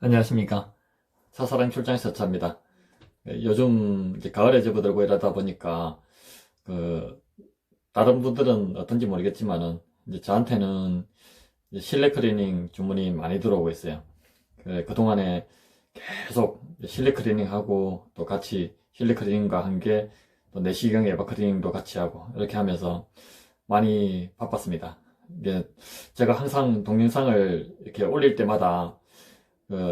안녕하십니까. 사사랑 출장 세차입니다. 요즘 이제 가을에 접어들고 이러다 보니까, 그, 다른 분들은 어떤지 모르겠지만은, 이제 저한테는 이제 실내 클리닝 주문이 많이 들어오고 있어요. 그동안에 계속 실내 클리닝하고, 또 같이 실내 클리닝과 함께 또 내시경 에바 클리닝도 같이 하고, 이렇게 하면서 많이 바빴습니다. 이게 제가 항상 동영상을 이렇게 올릴 때마다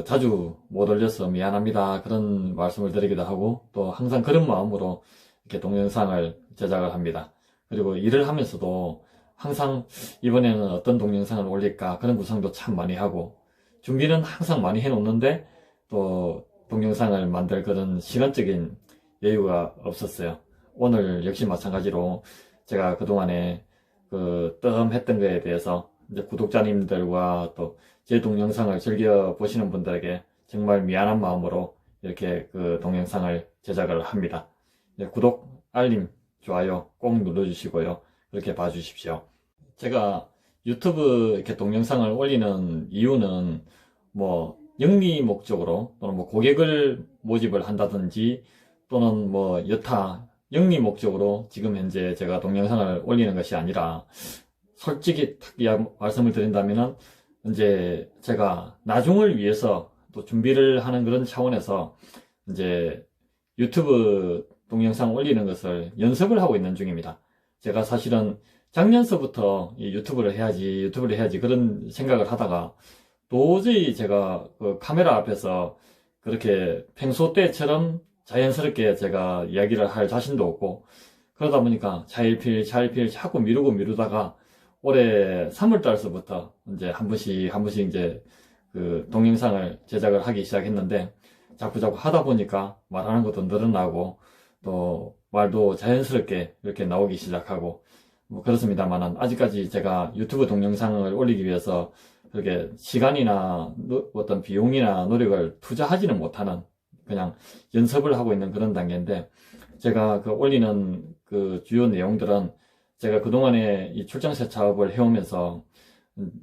자주 못 올려서 미안합니다. 그런 말씀을 드리기도 하고, 또 항상 그런 마음으로 이렇게 동영상을 제작을 합니다. 그리고 일을 하면서도 항상 이번에는 어떤 동영상을 올릴까 그런 구상도 참 많이 하고, 준비는 항상 많이 해놓는데, 또 동영상을 만들 그런 시간적인 여유가 없었어요. 오늘 역시 마찬가지로 제가 그동안에 했던 거에 대해서 이제 구독자님들과 또 제 동영상을 즐겨 보시는 분들에게 정말 미안한 마음으로 이렇게 동영상을 제작을 합니다. 구독, 알림, 좋아요 꼭 눌러주시고요. 그렇게 봐주십시오. 제가 유튜브 이렇게 동영상을 올리는 이유는 뭐 영리 목적으로 또는 뭐 고객을 모집을 한다든지 또는 뭐 여타 영리 목적으로 지금 현재 제가 동영상을 올리는 것이 아니라, 솔직히 말씀을 드린다면은 이제 제가 나중을 위해서 또 준비를 하는 그런 차원에서 이제 유튜브 동영상 올리는 것을 연습을 하고 있는 중입니다. 제가 사실은 작년서부터 유튜브를 해야지 그런 생각을 하다가 도저히 제가 카메라 앞에서 그렇게 평소 때처럼 자연스럽게 제가 이야기를 할 자신도 없고, 그러다 보니까 차일피일 자꾸 미루다가 올해 3월달서부터 이제 한 번씩 이제 동영상을 제작을 하기 시작했는데, 자꾸 하다 보니까 말하는 것도 늘어나고 또 말도 자연스럽게 이렇게 나오기 시작하고 뭐 그렇습니다만은, 아직까지 제가 유튜브 동영상을 올리기 위해서 그렇게 시간이나 어떤 비용이나 노력을 투자하지는 못하는, 그냥 연습을 하고 있는 그런 단계인데, 제가 올리는 주요 내용들은 제가 그동안에 이 출장세차업을 해오면서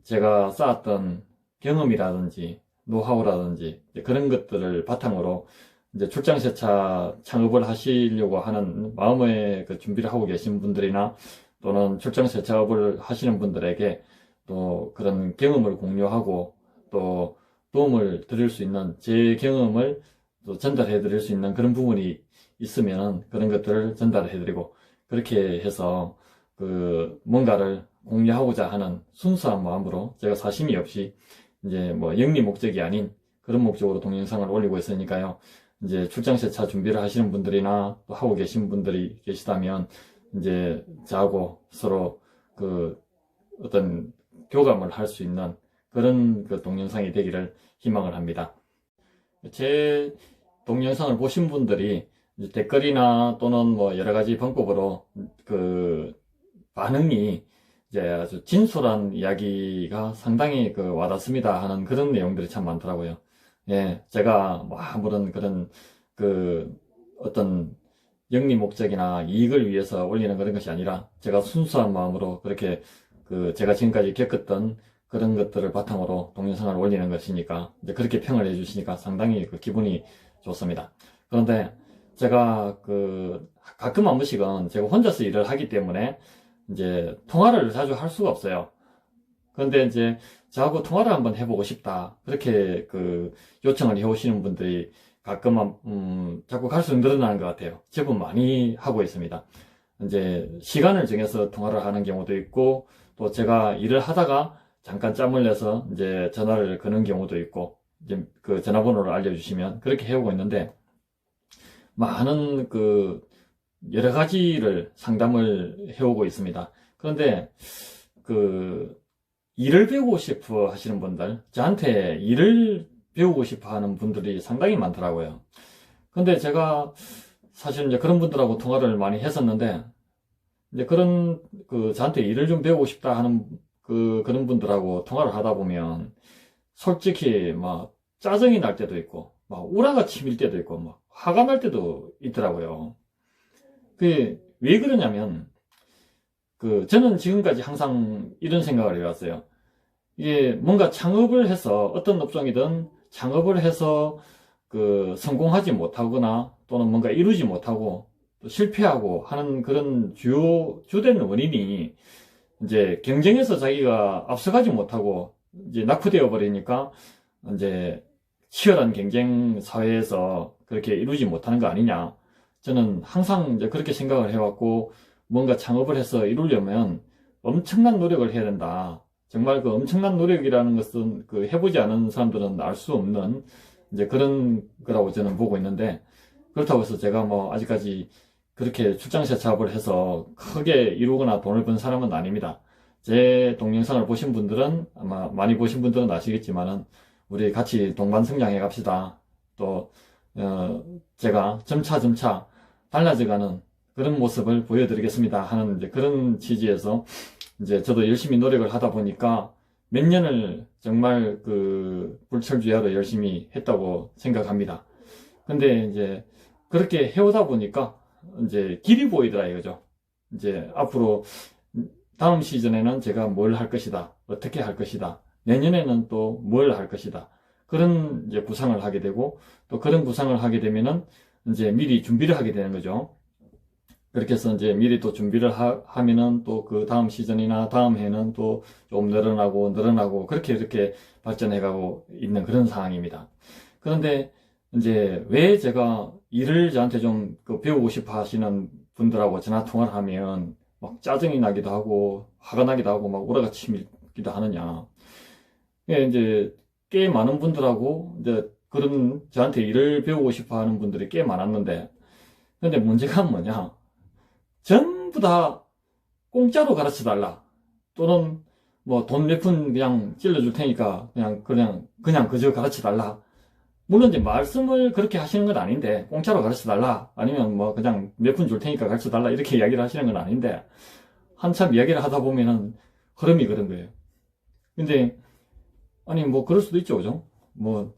제가 쌓았던 경험이라든지 노하우라든지 그런 것들을 바탕으로 이제 출장세차 창업을 하시려고 하는 마음의 준비를 하고 계신 분들이나 또는 출장세차업을 하시는 분들에게 또 그런 경험을 공유하고 또 도움을 드릴 수 있는 제 경험을 또 전달해 드릴 수 있는 그런 부분이 있으면 그런 것들을 전달해 드리고, 그렇게 해서 뭔가를 공유하고자 하는 순수한 마음으로 제가 사심이 없이 이제 뭐 영리 목적이 아닌 그런 목적으로 동영상을 올리고 있으니까요. 이제 출장세차 준비를 하시는 분들이나 또 하고 계신 분들이 계시다면 이제 저하고 서로 어떤 교감을 할 수 있는 그런 동영상이 되기를 희망을 합니다. 제 동영상을 보신 분들이 이제 댓글이나 또는 뭐 여러 가지 방법으로 반응이 이제 아주 진솔한 이야기가 상당히 와닿습니다 하는 그런 내용들이 참 많더라고요. 예, 제가 뭐 아무런 그런 어떤 영리 목적이나 이익을 위해서 올리는 그런 것이 아니라, 제가 순수한 마음으로 그렇게 제가 지금까지 겪었던 그런 것들을 바탕으로 동영상을 올리는 것이니까, 이제 그렇게 평을 해주시니까 상당히 기분이 좋습니다. 그런데 제가 가끔 한 번씩은 제가 혼자서 일을 하기 때문에 이제 통화를 자주 할 수가 없어요. 그런데 이제 저하고 통화를 한번 해보고 싶다, 그렇게 요청을 해오시는 분들이 가끔 자꾸 갈수록 늘어나는 것 같아요. 제법 많이 하고 있습니다. 이제 시간을 정해서 통화를 하는 경우도 있고, 또 제가 일을 하다가 잠깐 짬을 내서 이제 전화를 거는 경우도 있고, 이제 전화번호를 알려주시면 그렇게 해오고 있는데, 많은 여러 가지를 상담을 해오고 있습니다. 그런데 일을 배우고 싶어 하시는 분들, 저한테 일을 배우고 싶어 하는 분들이 상당히 많더라고요. 근데 제가 사실 이제 그런 분들하고 통화를 많이 했었는데, 이제 저한테 일을 좀 배우고 싶다 하는 그런 분들하고 통화를 하다 보면 솔직히 막 짜증이 날 때도 있고, 막 우라가 치밀 때도 있고, 막 화가 날 때도 있더라고요. 왜 그러냐면, 저는 지금까지 항상 이런 생각을 해왔어요. 이게 뭔가 창업을 해서 어떤 업종이든 창업을 해서 성공하지 못하거나 또는 뭔가 이루지 못하고 또 실패하고 하는 그런 주된 원인이 이제 경쟁에서 자기가 앞서가지 못하고 이제 낙후되어 버리니까 이제 치열한 경쟁 사회에서 그렇게 이루지 못하는 거 아니냐. 저는 항상 이제 그렇게 생각을 해왔고, 뭔가 창업을 해서 이루려면 엄청난 노력을 해야 된다. 정말 그 엄청난 노력이라는 것은 해보지 않은 사람들은 알 수 없는 이제 그런 거라고 저는 보고 있는데, 그렇다고 해서 제가 뭐 아직까지 그렇게 출장세 사업을 해서 크게 이루거나 돈을 번 사람은 아닙니다. 제 동영상을 보신 분들은 아마 많이 보신 분들은 아시겠지만은 우리 같이 동반성장해 갑시다. 또 제가 점차 달라져가는 그런 모습을 보여드리겠습니다 하는 이제 그런 취지에서 이제 저도 열심히 노력을 하다 보니까 몇 년을 정말 불철주야로 열심히 했다고 생각합니다. 근데 이제 그렇게 해오다 보니까 이제 길이 보이더라 이거죠. 이제 앞으로 다음 시즌에는 제가 뭘 할 것이다, 어떻게 할 것이다, 내년에는 또 뭘 할 것이다, 그런 이제 구상을 하게 되고, 또 그런 구상을 하게 되면은 이제 미리 준비를 하게 되는 거죠. 그렇게 해서 이제 미리 또 준비를 하면은 또 그 다음 시즌이나 다음 해는 또 좀 늘어나고 그렇게 이렇게 발전해가고 있는 그런 상황입니다. 그런데 이제 왜 제가 일을 저한테 좀 배우고 싶어 하시는 분들하고 전화 통화를 하면 막 짜증이 나기도 하고 화가 나기도 하고 막 오라가치기도 하느냐. 예, 이제 꽤 많은 분들하고 이제 그런 저한테 일을 배우고 싶어 하는 분들이 꽤 많았는데, 근데 문제가 뭐냐, 전부 다 공짜로 가르쳐 달라, 또는 뭐 돈 몇 푼 그냥 찔러줄 테니까 그냥 그저 가르쳐 달라. 물론 이제 말씀을 그렇게 하시는 건 아닌데, 공짜로 가르쳐 달라, 아니면 뭐 그냥 몇 푼 줄 테니까 가르쳐 달라, 이렇게 이야기를 하시는 건 아닌데, 한참 이야기를 하다 보면은 흐름이 그런 거예요. 근데 아니 뭐 그럴 수도 있죠, 그죠? 뭐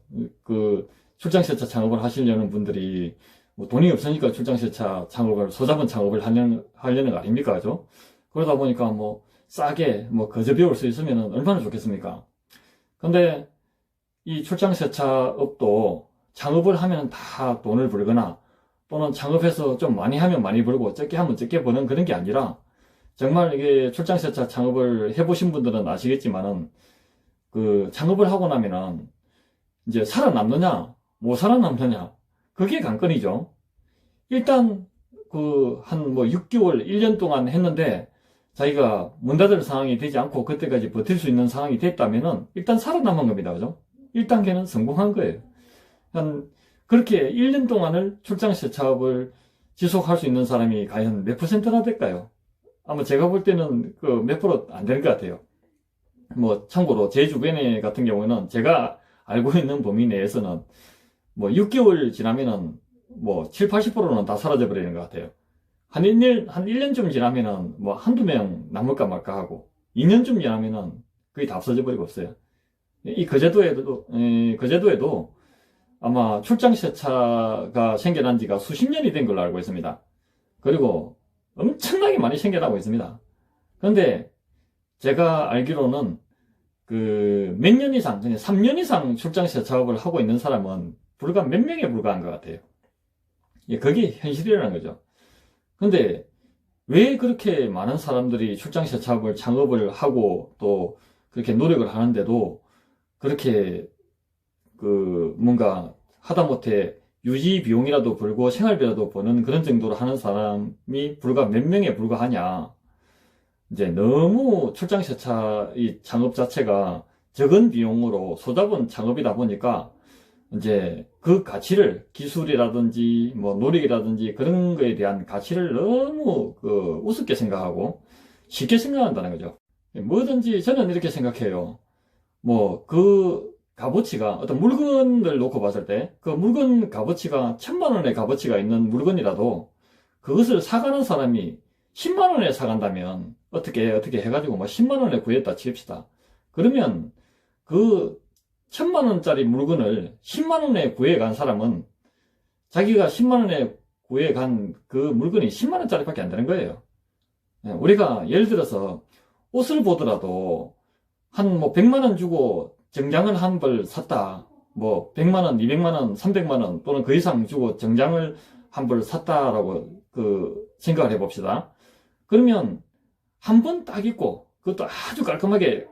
출장세차 창업을 하시려는 분들이 뭐 돈이 없으니까 출장세차 창업을, 소자본 창업을 하려는 거 아닙니까, 그죠? 그러다 보니까 뭐 싸게 뭐 거저 배울 수 있으면 얼마나 좋겠습니까? 근데 이 출장세차업도 창업을 하면 다 돈을 벌거나, 또는 창업해서 좀 많이 하면 많이 벌고 적게 하면 적게 버는 그런 게 아니라, 정말 이게 출장세차 창업을 해보신 분들은 아시겠지만은 창업을 하고 나면은 이제 살아남느냐 못 살아남느냐, 그게 관건이죠. 일단 한 6개월 1년 동안 했는데 자기가 문 닫을 상황이 되지 않고 그때까지 버틸 수 있는 상황이 됐다면은 일단 살아남은 겁니다, 그죠? 1단계는 성공한 거예요. 그렇게 1년 동안을 출장세차업을 지속할 수 있는 사람이 과연 몇 퍼센트나 될까요? 아마 제가 볼 때는 몇 프로 안 되는 것 같아요. 뭐 참고로 제 주변에 같은 경우는 제가 알고 있는 범위 내에서는 뭐 6개월 지나면은 뭐 7, 80%는 다 사라져 버리는 것 같아요. 한 1년쯤 지나면은 뭐 한두 명 남을까 말까 하고, 2년쯤 지나면은 거의 다 없어져 버리고 없어요. 거제도에도 아마 출장세차가 생겨난 지가 수십 년이 된 걸로 알고 있습니다. 그리고 엄청나게 많이 생겨나고 있습니다. 그런데 제가 알기로는 몇 년 이상, 그냥 3년 이상 출장세 작업을 하고 있는 사람은 불과 몇 명에 불과한 것 같아요. 예, 그게 현실이라는 거죠. 근데 왜 그렇게 많은 사람들이 출장세 작업을 창업을 하고 또 그렇게 노력을 하는데도 그렇게 뭔가 하다못해 유지 비용이라도 벌고 생활비라도 버는 그런 정도로 하는 사람이 불과 몇 명에 불과하냐. 이제 너무 출장세차 이 창업 자체가 적은 비용으로 소자본 창업이다 보니까 이제 그 가치를, 기술이라든지 뭐 노력이라든지 그런 거에 대한 가치를 너무 우습게 생각하고 쉽게 생각한다는 거죠. 뭐든지 저는 이렇게 생각해요. 뭐 값어치가, 어떤 물건을 놓고 봤을 때 그 물건 값어치가 1000만 원의 값어치가 있는 물건이라도 그것을 사가는 사람이 10만 원에 사간다면 어떻게 해가지고 뭐 10만 원에 구했다 칩시다. 그러면 1000만 원짜리 물건을 10만 원에 구해간 사람은 자기가 10만 원에 구해간 그 물건이 10만 원짜리밖에 안 되는 거예요. 우리가 예를 들어서 옷을 보더라도 한 100만 원 주고 정장을 한 벌 샀다. 뭐 100만원, 200만원, 300만원 또는 그 이상 주고 정장을 한 벌 샀다라고 생각을 해봅시다. 그러면 한 번 딱 입고 그것도 아주 깔끔하게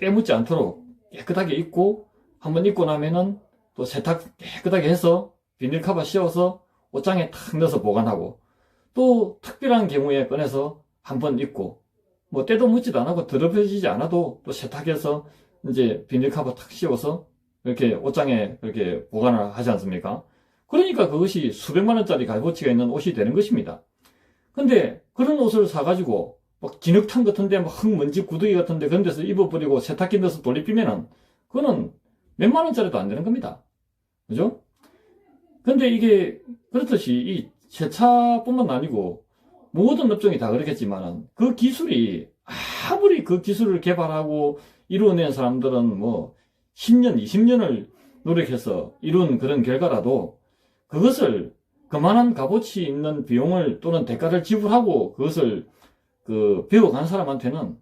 때묻지 않도록 깨끗하게 입고 한 번 입고 나면은 또 세탁 깨끗하게 해서 비닐 커버 씌워서 옷장에 탁 넣어서 보관하고 또 특별한 경우에 꺼내서 한 번 입고 뭐 때도 묻지도 않고 더럽혀지지 않아도 또 세탁해서 이제 비닐 커버 탁 씌워서 이렇게 옷장에 이렇게 보관을 하지 않습니까? 그러니까 그것이 수백만 원짜리 값어치가 있는 옷이 되는 것입니다. 근데 그런 옷을 사가지고 막 진흙탕 같은데 막 흙먼지 구더기 같은데 그런 데서 입어버리고 세탁기 넣어서 돌리피면은 그거는 몇만 원짜리도 안 되는 겁니다. 그죠? 근데 이게 그렇듯이 이 세차뿐만 아니고 모든 업종이 다 그렇겠지만은 그 기술이 아무리 그 기술을 개발하고 이루어낸 사람들은 뭐 10년, 20년을 노력해서 이룬 그런 결과라도 그것을 그만한 값어치 있는 비용을 또는 대가를 지불하고 그것을 배워간 사람한테는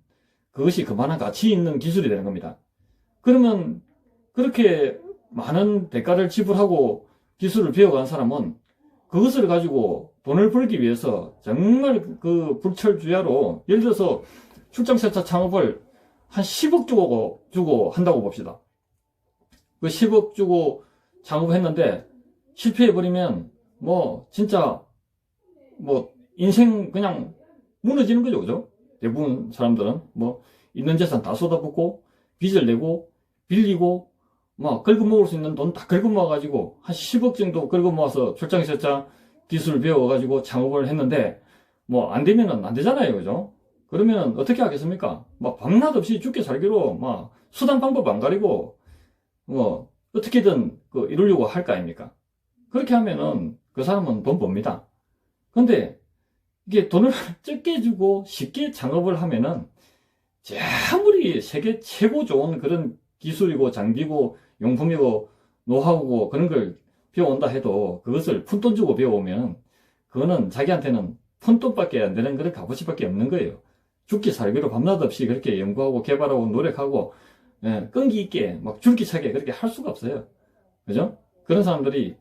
그것이 그만한 가치 있는 기술이 되는 겁니다. 그러면 그렇게 많은 대가를 지불하고 기술을 배워간 사람은 그것을 가지고 돈을 벌기 위해서 정말 불철주야로 예를 들어서 출장세차 창업을 한 10억 주고 한다고 봅시다. 그 10억 주고 창업했는데 실패해버리면 뭐 진짜 뭐 인생 그냥 무너지는 거죠. 그죠? 대부분 사람들은 뭐 있는 재산 다 쏟아붓고 빚을 내고 빌리고 막 긁어먹을 수 있는 돈 다 긁어모아가지고 한 10억 정도 긁어모아서 출장세차 기술을 배워가지고 창업을 했는데 뭐 안 되면은 안 되잖아요. 그죠? 그러면 어떻게 하겠습니까? 막 밤낮 없이 죽게 살기로 막 수단 방법 안 가리고 뭐 어떻게든 이루려고 할 거 아닙니까? 그렇게 하면은 그 사람은 돈 법니다. 근데 이게 돈을 적게 주고 쉽게 창업을 하면은 아무리 세계 최고 좋은 그런 기술이고 장비고 용품이고 노하우고 그런 걸 배워온다 해도 그것을 푼돈 주고 배워오면 그거는 자기한테는 푼돈밖에 안 되는 그런 값어치밖에 없는 거예요. 죽기 살기로 밤낮 없이 그렇게 연구하고 개발하고 노력하고 끈기 있게 막 줄기차게 그렇게 할 수가 없어요. 그죠? 그런 사람들이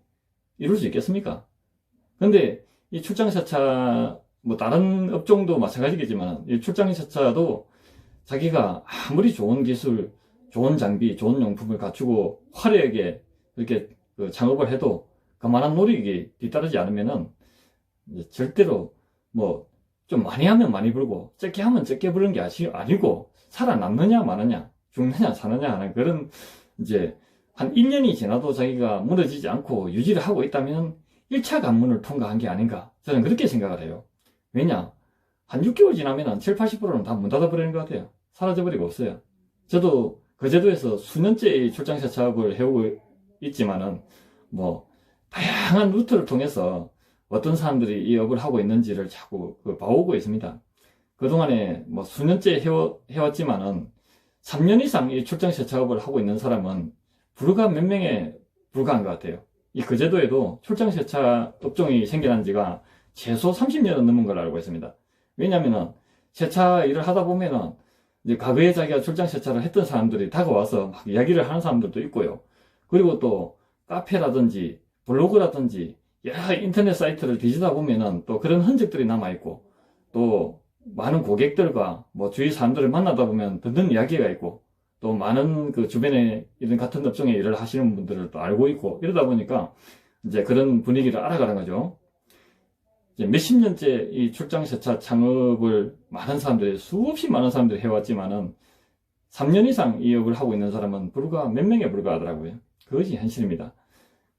이룰 수 있겠습니까? 근데 이 출장세차 뭐 다른 업종도 마찬가지겠지만 이 출장세차도 자기가 아무리 좋은 기술, 좋은 장비, 좋은 용품을 갖추고 화려하게 이렇게 창업을 해도 그만한 노력이 뒤따르지 않으면은 절대로 뭐 좀 많이 하면 많이 벌고 적게 하면 적게 버는 게 아니고 살아남느냐 마느냐 죽느냐 사느냐 하는 그런 이제 한 1년이 지나도 자기가 무너지지 않고 유지를 하고 있다면 1차 관문을 통과한 게 아닌가 저는 그렇게 생각을 해요. 왜냐 한 6개월 지나면 7, 80%는 다 문 닫아버리는 것 같아요. 사라져버리고 없어요. 저도 그 제도에서 수년째 출장세차업을 해오고 있지만은 뭐 다양한 루트를 통해서 어떤 사람들이 이 업을 하고 있는지를 자꾸 봐오고 있습니다. 그동안에 뭐 수년째 해왔지만은 3년 이상 이 출장세차업을 하고 있는 사람은 불과 몇 명에 불과한 것 같아요. 이 제도에도 출장세차 업종이 생겨난 지가 최소 30년은 넘은 걸로 알고 있습니다. 왜냐면은 세차 일을 하다 보면은 이제 과거에 자기가 출장세차를 했던 사람들이 다가와서 막 이야기를 하는 사람들도 있고요. 그리고 또 카페라든지 블로그라든지 여러 인터넷 사이트를 뒤지다 보면은 또 그런 흔적들이 남아있고 또 많은 고객들과 뭐 주위 사람들을 만나다 보면 듣는 이야기가 있고 또 많은 주변에 이런 같은 업종에 일을 하시는 분들을 또 알고 있고 이러다 보니까 이제 그런 분위기를 알아가는 거죠. 이제 몇십 년째 이 출장세차 창업을 수없이 많은 사람들이 해왔지만은 3년 이상 이 업을 하고 있는 사람은 불과 몇 명에 불과하더라고요. 그것이 현실입니다.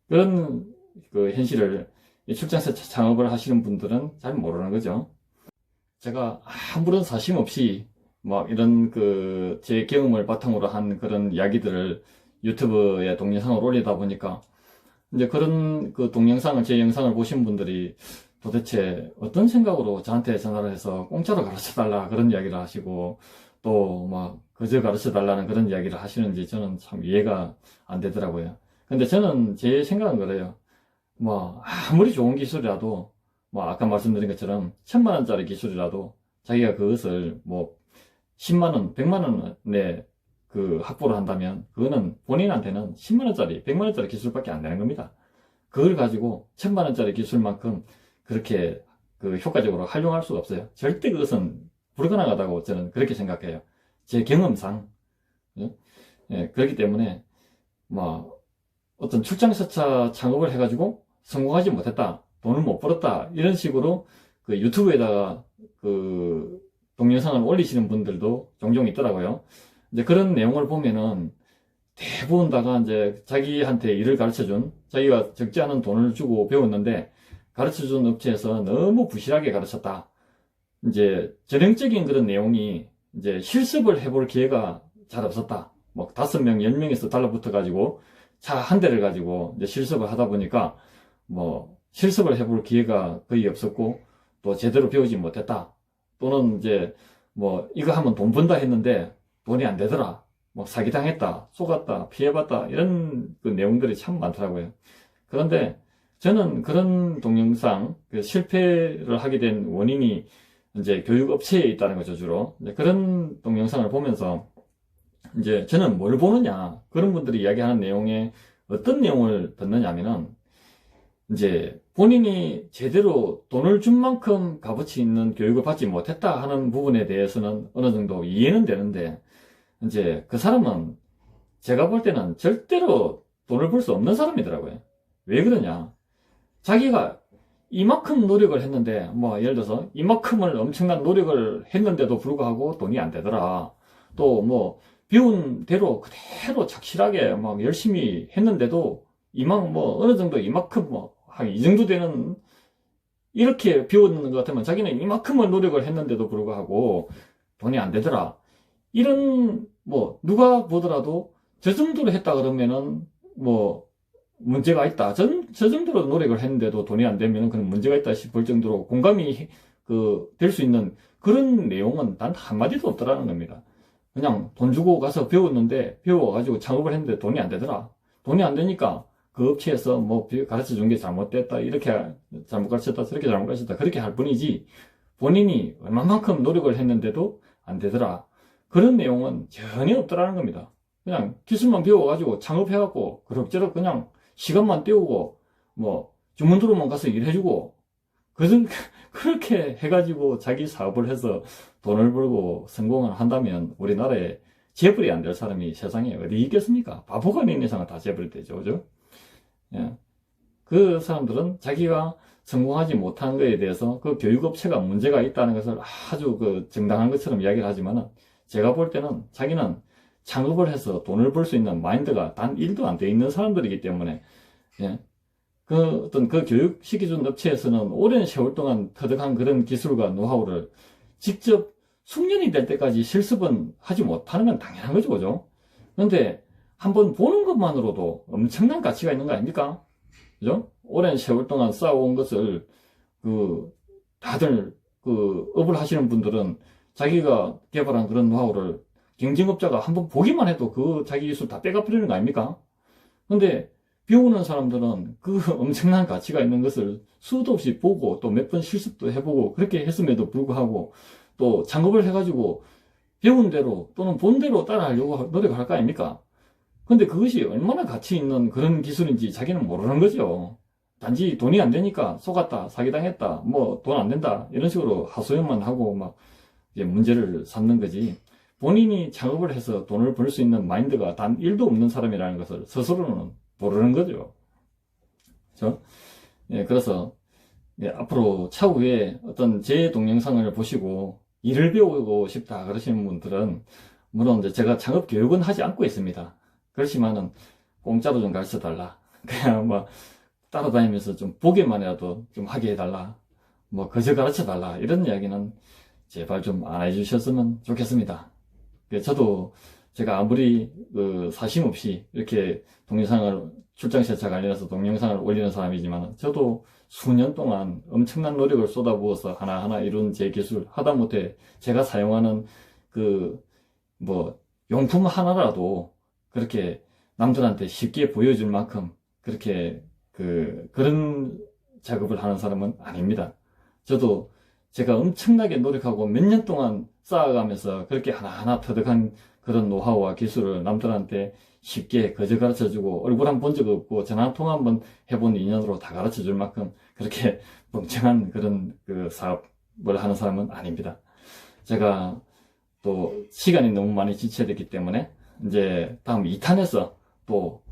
그런 현실을 출장세차 창업을 하시는 분들은 잘 모르는 거죠. 제가 아무런 사심 없이 막 이런 제 경험을 바탕으로 한 그런 이야기들을 유튜브에 동영상을 올리다 보니까 이제 그런 동영상을 제 영상을 보신 분들이 도대체 어떤 생각으로 저한테 전화를 해서 공짜로 가르쳐 달라 그런 이야기를 하시고 또 막 그저 가르쳐 달라는 그런 이야기를 하시는지 저는 참 이해가 안 되더라고요. 근데 저는 제 생각은 그래요. 뭐 아무리 좋은 기술이라도 뭐 아까 말씀드린 것처럼 1000만 원짜리 기술이라도 자기가 그것을 뭐 10만 원, 100만 원에 확보를 한다면 그거는 본인한테는 10만원짜리, 100만원짜리 기술밖에 안 되는 겁니다. 그걸 가지고 1000만원짜리 기술만큼 그렇게 효과적으로 활용할 수가 없어요. 절대 그것은 불가능하다고 저는 그렇게 생각해요. 제 경험상. 그렇기 때문에 어떤 출장세차 창업을 해가지고 성공하지 못했다, 돈을 못 벌었다, 이런 식으로 유튜브에다가 동영상을 올리시는 분들도 종종 있더라고요. 이제 그런 내용을 보면은 대부분 다가 이제 자기한테 일을 가르쳐준, 자기가 적지 않은 돈을 주고 배웠는데 가르쳐준 업체에서 너무 부실하게 가르쳤다. 이제 전형적인 그런 내용이 이제 실습을 해볼 기회가 잘 없었다. 5명, 10명에서 달라붙어가지고 차 한 대를 가지고 이제 실습을 하다 보니까 실습을 해볼 기회가 거의 없었고 또 제대로 배우지 못했다. 또는 이제 이거 하면 돈 번다 했는데 돈이 안 되더라. 사기당했다, 속았다, 피해봤다, 이런 내용들이 참 많더라고요. 그런데 저는 그런 동영상, 실패를 하게 된 원인이 이제 교육업체에 있다는 거죠, 주로. 그런 동영상을 보면서 이제 저는 뭘 보느냐, 그런 분들이 이야기하는 내용에 어떤 내용을 듣느냐면은 이제 본인이 제대로 돈을 준 만큼 값어치 있는 교육을 받지 못했다 하는 부분에 대해서는 어느 정도 이해는 되는데, 이제 그 사람은 제가 볼 때는 절대로 돈을 벌 수 없는 사람이더라고요. 왜 그러냐? 자기가 이만큼 노력을 했는데, 예를 들어서 이만큼을 엄청난 노력을 했는데도 불구하고 돈이 안 되더라. 또 배운 대로 그대로 착실하게 열심히 했는데도 어느 정도 이만큼 한 이 정도 되는, 이렇게 배웠는 것 같으면 자기는 이만큼을 노력을 했는데도 불구하고 돈이 안 되더라. 이런 누가 보더라도 저 정도로 했다 그러면은 문제가 있다. 저 정도로 노력을 했는데도 돈이 안 되면은 그런 문제가 있다 싶을 정도로 공감이 될 수 있는 그런 내용은 단 한마디도 없더라는 겁니다. 그냥 돈 주고 가서 배웠는데, 배워가지고 창업을 했는데 돈이 안 되더라. 돈이 안 되니까 그 업체에서 가르쳐 준 게 잘못됐다, 이렇게 잘못 가르쳤다, 저렇게 잘못 가르쳤다, 그렇게 할 뿐이지 본인이 얼마만큼 노력을 했는데도 안 되더라, 그런 내용은 전혀 없더라는 겁니다. 그냥 기술만 배워가지고 창업해갖고 그럭저럭 그냥 시간만 때우고 주문 들어오면 가서 일해주고 그렇게 해가지고 자기 사업을 해서 돈을 벌고 성공을 한다면 우리나라에 재벌이 안 될 사람이 세상에 어디 있겠습니까? 바보가 아닌 이상은 다 재벌이 되죠, 그죠? 예. 그 사람들은 자기가 성공하지 못한 거에 대해서 그 교육업체가 문제가 있다는 것을 아주 정당한 것처럼 이야기를 하지만은, 제가 볼 때는 자기는 창업을 해서 돈을 벌 수 있는 마인드가 단 1도 안 돼 있는 사람들이기 때문에, 어떤 교육시켜준 업체에서는 오랜 세월 동안 터득한 그런 기술과 노하우를 직접 숙련이 될 때까지 실습은 하지 못하는 건 당연한 거죠, 그죠? 그런데 한번 보는 것만으로도 엄청난 가치가 있는 거 아닙니까? 그죠? 오랜 세월 동안 쌓아온 것을, 다들, 업을 하시는 분들은 자기가 개발한 그런 노하우를 경쟁업자가 한번 보기만 해도 자기 기술 다 빼가버리는 거 아닙니까? 근데 배우는 사람들은 엄청난 가치가 있는 것을 수도 없이 보고 또 몇 번 실습도 해보고 그렇게 했음에도 불구하고 또 창업을 해가지고 배운 대로 또는 본 대로 따라하려고 노력할 거 아닙니까? 근데 그것이 얼마나 가치 있는 그런 기술인지 자기는 모르는 거죠. 단지 돈이 안 되니까 속았다, 사기당했다, 돈 안 된다, 이런 식으로 하소연만 하고 이제 문제를 삼는 거지. 본인이 창업을 해서 돈을 벌 수 있는 마인드가 단 1도 없는 사람이라는 것을 스스로는 모르는 거죠. 그렇죠? 그래서 앞으로 차후에 어떤 제 동영상을 보시고 일을 배우고 싶다 그러시는 분들은, 물론 이제 제가 창업 교육은 하지 않고 있습니다. 그렇지만은 공짜로 좀 가르쳐 달라. 그냥 따라다니면서 좀 보기만 해도 좀 하게 해달라. 그저 가르쳐 달라. 이런 이야기는 제발 좀 안 해주셨으면 좋겠습니다. 저도 제가 아무리 사심 없이 이렇게 출장세차 관련해서 동영상을 올리는 사람이지만, 저도 수년 동안 엄청난 노력을 쏟아부어서 하나하나 이룬 제 기술, 하다못해 제가 사용하는 용품 하나라도 그렇게 남들한테 쉽게 보여줄 만큼 그렇게 그런 작업을 하는 사람은 아닙니다. 저도 제가 엄청나게 노력하고 몇 년 동안 쌓아가면서 그렇게 하나하나 터득한 그런 노하우와 기술을 남들한테 쉽게 거저 가르쳐주고 얼굴 한 번 본 적 없고 전화 통화 한번 해본 인연으로 다 가르쳐줄 만큼 그렇게 멍청한 그런 그 사업을 하는 사람은 아닙니다. 제가 또 시간이 너무 많이 지체됐기 때문에 이제 다음 2탄에서 또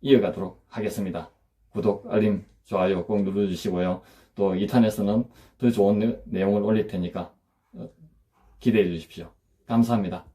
이어가도록 하겠습니다. 구독, 알림, 좋아요 꼭 눌러주시고요. 또 2탄에서는 더 좋은 내용을 올릴 테니까 기대해 주십시오. 감사합니다.